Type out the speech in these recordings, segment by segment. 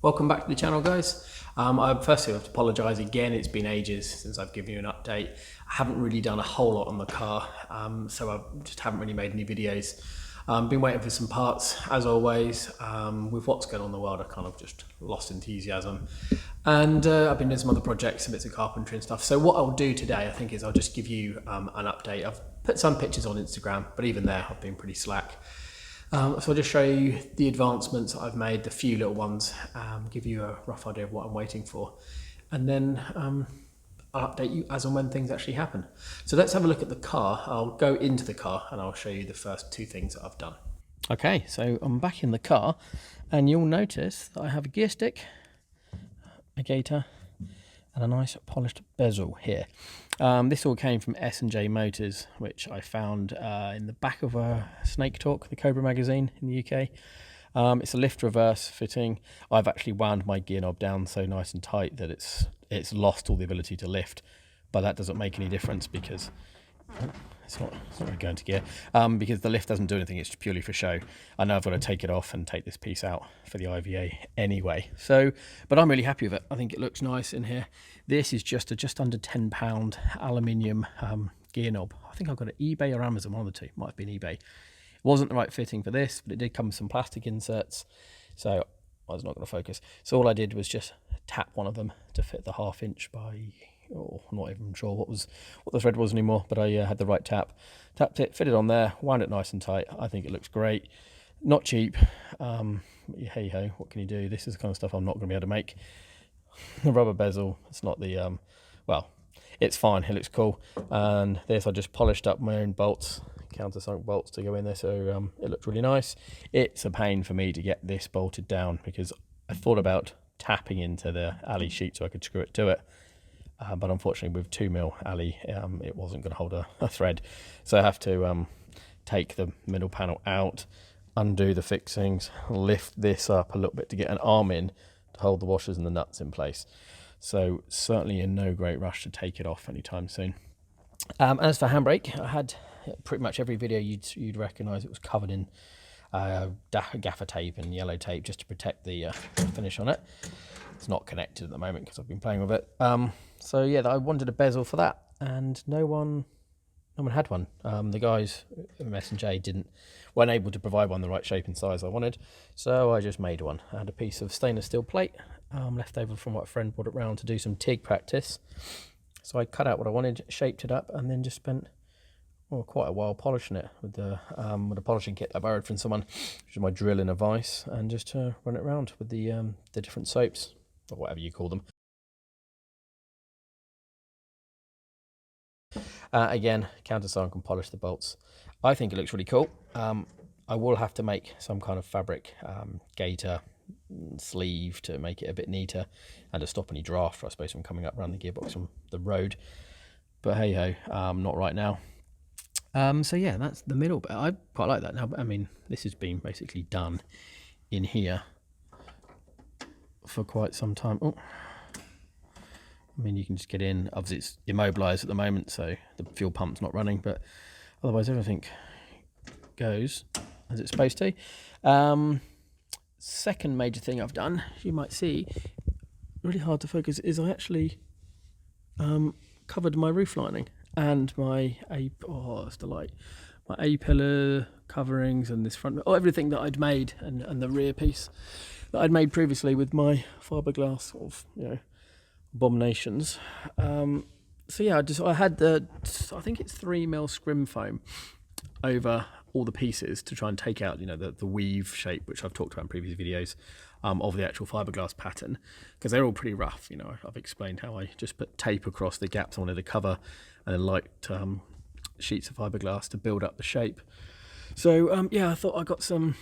Welcome back to the channel, guys. I firstly have to apologise again. It's been ages since I've given you an update. I haven't really done a whole lot on the car, so I just haven't really made any videos. Been waiting for some parts, as always. With what's going on in the world, I kind of just lost enthusiasm. And I've been doing some other projects, some bits of carpentry and stuff. So what I'll do today, I think, is I'll just give you an update. I've put some pictures on Instagram, but even there, I've been pretty slack. So I'll just show you the advancements I've made, the few little ones, give you a rough idea of what I'm waiting for, and then I'll update you as and when things actually happen. So let's have a look at the car. I'll go into the car and I'll show you the first two things that I've done. Okay, so I'm back in the car and you'll notice that I have a gear stick, a gator, and a nice polished bezel here. This all came from S&J Motors, which I found in the back of a Snake Talk, the Cobra magazine in the UK. It's a lift reverse fitting. I've actually wound my gear knob down so nice and tight that it's lost all the ability to lift, but that doesn't make any difference because it's not really going to gear, because the lift doesn't do anything. It's purely for show. I know I've got to take it off and take this piece out for the IVA anyway. So, but I'm really happy with it. I think it looks nice in here. This is just a just under £10 aluminium gear knob. I think I got it eBay or Amazon, one of the two. Might have been eBay. It wasn't the right fitting for this, but it did come with some plastic inserts. So I was not going to focus. So all I did was just tap one of them to fit the 1/2 inch by, oh, I'm not even sure what the thread was anymore, but I had the right tapped it, fit it on there, wound it nice and tight. I think it looks great. Not cheap. Hey ho, what can you do? This is the kind of stuff I'm not going to be able to make. The rubber bezel, it's not the well, it's fine, it looks cool. And this, I just polished up my own bolts, countersunk bolts to go in there, so it looked really nice. It's a pain for me to get this bolted down because I thought about tapping into the alley sheet so I could screw it to it. But unfortunately with 2mm alley, it wasn't going to hold a thread. So I have to take the middle panel out, undo the fixings, lift this up a little bit to get an arm in to hold the washers and the nuts in place. So certainly in no great rush to take it off anytime soon. As for handbrake, I had pretty much every video you'd recognise. It was covered in gaffer tape and yellow tape just to protect the finish on it. It's not connected at the moment because I've been playing with it. So yeah, I wanted a bezel for that, and no one had one. The guys from S&J weren't able to provide one the right shape and size I wanted, so I just made one. I had a piece of stainless steel plate left over from what a friend brought it round to do some TIG practice. So I cut out what I wanted, shaped it up, and then just spent quite a while polishing it with the polishing kit I borrowed from someone, which is my drill in a vise, and just run it around with the different soaps, or whatever you call them. Again, countersunk and polish the bolts. I think it looks really cool. I will have to make some kind of fabric gator sleeve to make it a bit neater and to stop any draft, I suppose, from coming up around the gearbox from the road. But hey ho, not right now. So yeah, that's the middle bit. I quite like that. Now, I mean, this has been basically done in here for quite some time. Oh, I mean, you can just get in. Obviously, it's immobilized at the moment, so the fuel pump's not running, but otherwise everything goes as it's supposed to. Second major thing I've done, you might see, really hard to focus, is I actually covered my roof lining and my that's the light, my A-pillar coverings and this front, everything that I'd made, and the rear piece that I'd made previously with my fiberglass sort of, abominations. So yeah, I had I think it's 3mm scrim foam over all the pieces to try and take out, the weave shape, which I've talked about in previous videos, of the actual fiberglass pattern, because they're all pretty rough. I've explained how I just put tape across the gaps I wanted to cover, and then light sheets of fiberglass to build up the shape. So yeah, I thought I got some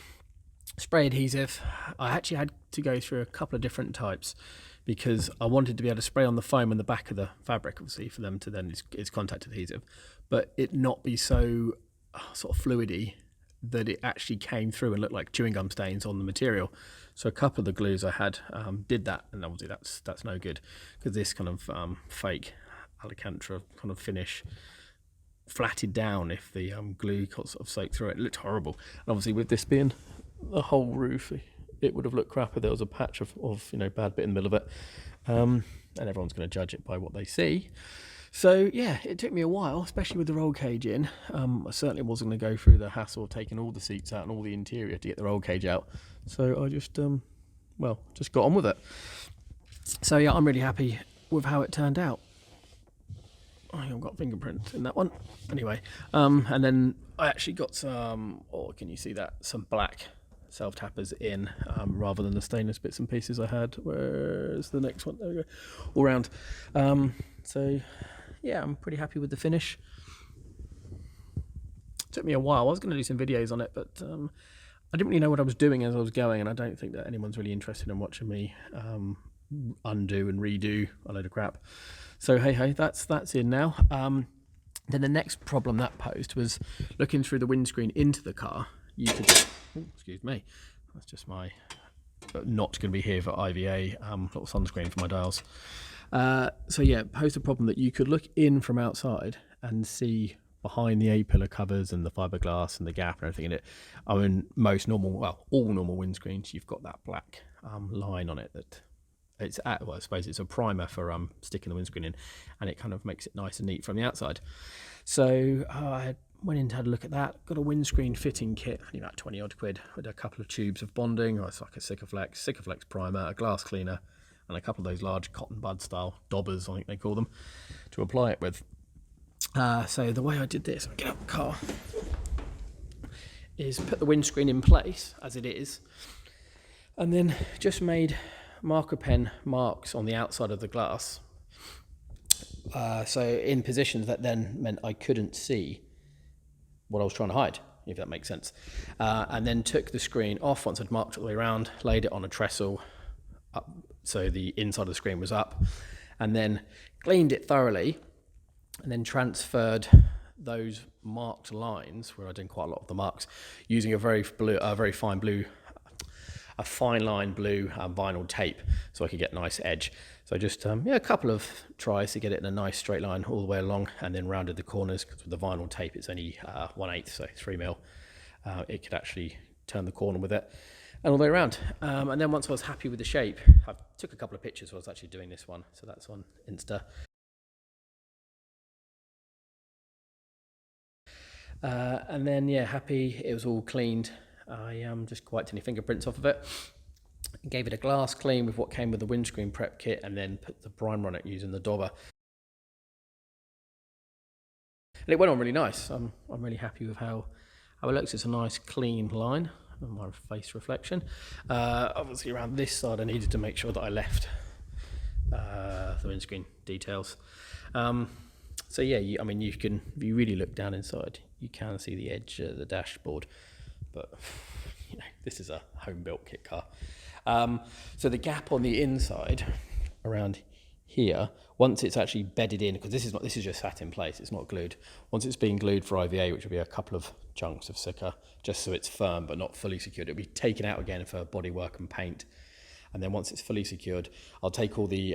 spray adhesive. I actually had to go through a couple of different types because I wanted to be able to spray on the foam and the back of the fabric, obviously, for them to then, it's contact adhesive, but it not be so sort of fluidy that it actually came through and looked like chewing gum stains on the material. So a couple of the glues I had did that, and obviously that's no good, because this kind of fake Alcantara kind of finish flatted down if the glue sort of soaked through it. It looked horrible. And obviously with this being the whole roof, it would have looked crap if there was a patch of you know, bad bit in the middle of it. And everyone's going to judge it by what they see. So yeah, it took me a while, especially with the roll cage in. I certainly wasn't going to go through the hassle of taking all the seats out and all the interior to get the roll cage out. So I just, just got on with it. So yeah, I'm really happy with how it turned out. I've got fingerprints in that one. Anyway, and then I actually got some, can you see that? Some black self-tappers in, rather than the stainless bits and pieces I had. Where's the next one? There we go. All round. So yeah, I'm pretty happy with the finish. It took me a while. I was going to do some videos on it, but I didn't really know what I was doing as I was going, and I don't think that anyone's really interested in watching me undo and redo a load of crap. So hey, that's in now. Then the next problem that posed was looking through the windscreen into the car. You could, excuse me, that's just my not going to be here for IVA, little sunscreen for my dials. So yeah, posed a problem that you could look in from outside and see behind the A-pillar covers and the fiberglass and the gap and everything in it. I mean, most normal, well, all normal windscreens, you've got that black line on it that it's at, well, I suppose it's a primer for sticking the windscreen in, and it kind of makes it nice and neat from the outside. So I went in to have a look at that, got a windscreen fitting kit, only about 20 odd quid, with a couple of tubes of bonding, or it's like a Sikaflex primer, a glass cleaner, and a couple of those large cotton bud style daubers, I think they call them, to apply it with. So the way I did this, I get out the car, is put the windscreen in place as it is, and then just made marker pen marks on the outside of the glass. So in positions that then meant I couldn't see what I was trying to hide, if that makes sense. And then took the screen off once I'd marked it all the way around, laid it on a trestle up, so the inside of the screen was up, and then cleaned it thoroughly, and then transferred those marked lines, where I did quite a lot of the marks, using a very fine line blue vinyl tape, so I could get a nice edge. So just a couple of tries to get it in a nice straight line all the way along, and then rounded the corners, because with the vinyl tape it's only 1/8, so 3mm. It could actually turn the corner with it, and all the way around. And then once I was happy with the shape, I took a couple of pictures while I was actually doing this one, so that's on Insta. And then yeah, happy it was all cleaned. I just wiped any fingerprints off of it, gave it a glass clean with what came with the windscreen prep kit, and then put the primer on it using the dauber. And it went on really nice. I'm really happy with how it looks. It's a nice clean line on my face reflection. Obviously around this side I needed to make sure that I left the windscreen details. So yeah, I mean, you can, if you really look down inside, you can see the edge of the dashboard. But you know, this is a home-built kit car. So the gap on the inside, around here, once it's actually bedded in, because this is just sat in place, it's not glued. Once it's being glued for IVA, which will be a couple of chunks of Sika, just so it's firm but not fully secured, it'll be taken out again for bodywork and paint. And then once it's fully secured, I'll take all the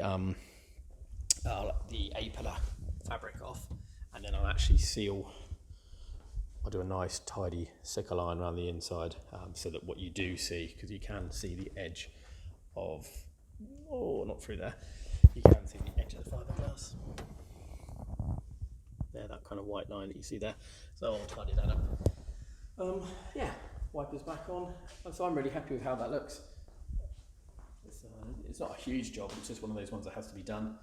A-pillar fabric off, and then I'll actually seal. I'll do a nice tidy Sika line around the inside, so that what you do see, because you can see the edge of, not through there, you can see the edge of the fiberglass. There, that kind of white line that you see there. So I'll tidy that up. Yeah, wipers back on. So I'm really happy with how that looks. It's not a huge job, it's just one of those ones that has to be done.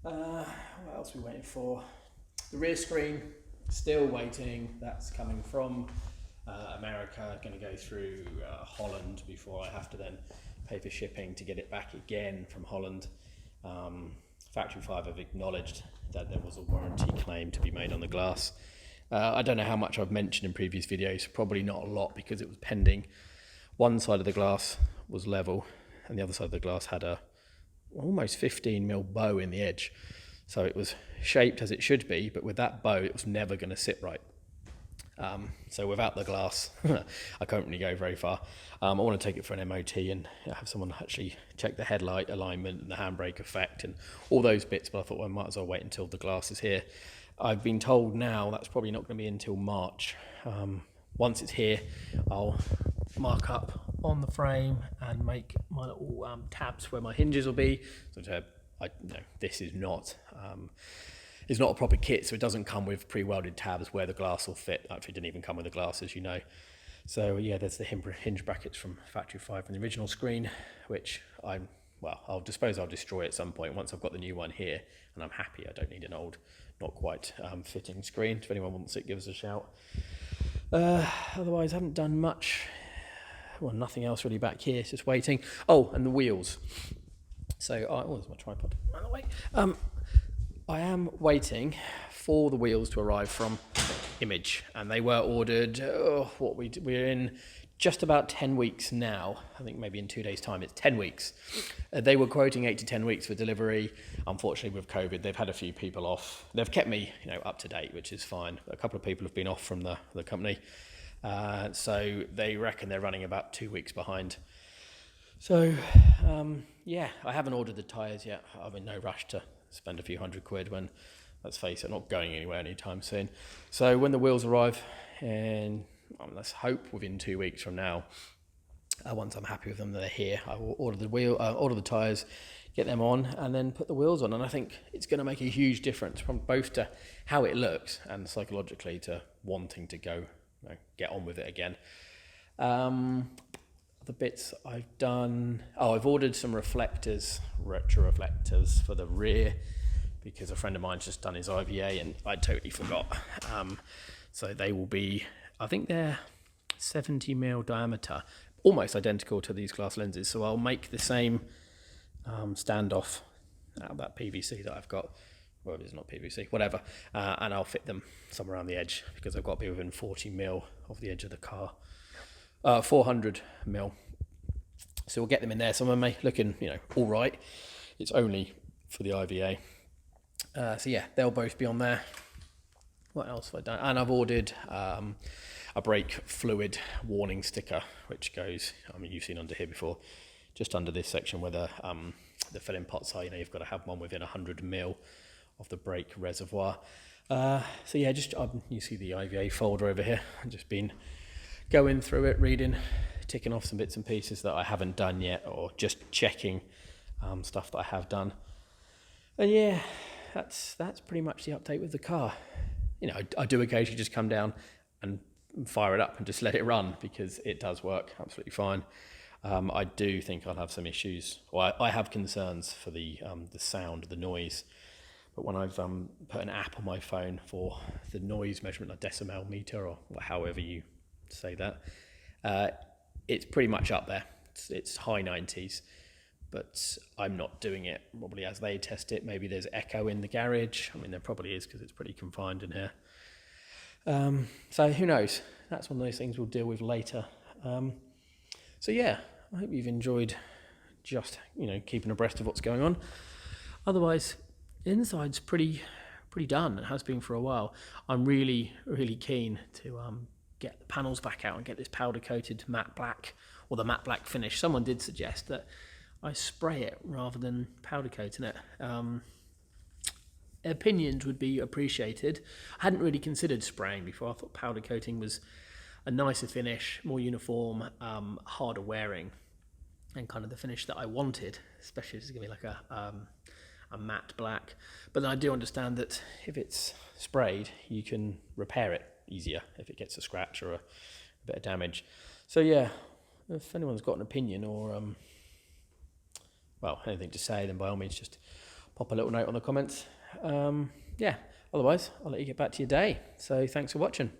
What else are we waiting for? The rear screen, still waiting. That's coming from America, going to go through Holland before I have to then pay for shipping to get it back again from Holland. Factory 5 have acknowledged that there was a warranty claim to be made on the glass. I don't know how much I've mentioned in previous videos, probably not a lot, because it was pending. One side of the glass was level and the other side of the glass had a almost 15mm bow in the edge. So it was shaped as it should be, but with that bow, it was never going to sit right. So without the glass, I can't really go very far. I want to take it for an MOT and have someone actually check the headlight alignment and the handbrake effect and all those bits, but I thought, well, I might as well wait until the glass is here. I've been told now that's probably not going to be until March. Once it's here, I'll mark up on the frame and make my little tabs where my hinges will be. So this is not it's not a proper kit, so it doesn't come with pre-welded tabs where the glass will fit. Actually, it didn't even come with the glass, as you know. So yeah, there's the hinge brackets from Factory 5 from the original screen, which I'll destroy at some point once I've got the new one here, and I'm happy I don't need an old, not quite fitting screen. If anyone wants it, give us a shout. Otherwise, I haven't done much. Well, nothing else really back here, it's just waiting. Oh, and the wheels. So, there's my tripod, by the way. I am waiting for the wheels to arrive from Image, and they were ordered, we're in just about 10 weeks now. I think maybe in 2 days' time, it's 10 weeks. They were quoting 8 to 10 weeks for delivery. Unfortunately, with COVID, they've had a few people off. They've kept me, up to date, which is fine. A couple of people have been off from the company. So they reckon they're running about 2 weeks behind. So, I haven't ordered the tyres yet. I'm in no rush to spend a few £100 when, let's face it, not going anywhere anytime soon. So when the wheels arrive, and let's hope within 2 weeks from now, once I'm happy with them that they're here, I will order the tyres, get them on, and then put the wheels on. And I think it's going to make a huge difference from both to how it looks and psychologically to wanting to go, get on with it again. The bits I've done, I've ordered some retro reflectors for the rear, because a friend of mine's just done his IVA and I totally forgot. So they will be, I think they're 70mm diameter, almost identical to these glass lenses. So I'll make the same standoff out of that PVC that I've got. Well, it's not PVC, whatever. And I'll fit them somewhere around the edge, because I've got to be within 40mm of the edge of the car. 400mm. So we'll get them in there somewhere, looking, all right. It's only for the IVA. So yeah, they'll both be on there. What else have I done? And I've ordered a brake fluid warning sticker, which goes, you've seen under here before, just under this section where the filling pots are. You've got to have one within 100mm of the brake reservoir. So yeah, you see the IVA folder over here. I've just been going through it, reading, ticking off some bits and pieces that I haven't done yet, or just checking stuff that I have done. And yeah, that's pretty much the update with the car. I do occasionally just come down and fire it up and just let it run, because it does work absolutely fine. I do think I'll have some issues, or I have concerns for the sound, the noise. But when I've put an app on my phone for the noise measurement, a decibel meter, or however you say that, it's pretty much up there. It's high 90s, but I'm not doing it probably as they test it. Maybe there's echo in the garage. There probably is, because it's pretty confined in here. So who knows? That's one of those things we'll deal with later. So yeah, I hope you've enjoyed just keeping abreast of what's going on. Otherwise, the inside's pretty done. It has been for a while. I'm really keen to get the panels back out and get this powder coated matte black, or the matte black finish. Someone did suggest that I spray it rather than powder coating it. Opinions would be appreciated. I hadn't really considered spraying before. I thought powder coating was a nicer finish, more uniform, harder wearing, and kind of the finish that I wanted, especially if it's going to be like a matte black. But then I do understand that if it's sprayed, you can repair it easier if it gets a scratch or a bit of damage. So yeah, if anyone's got an opinion or anything to say, then by all means just pop a little note on the comments. Otherwise I'll let you get back to your day. So thanks for watching.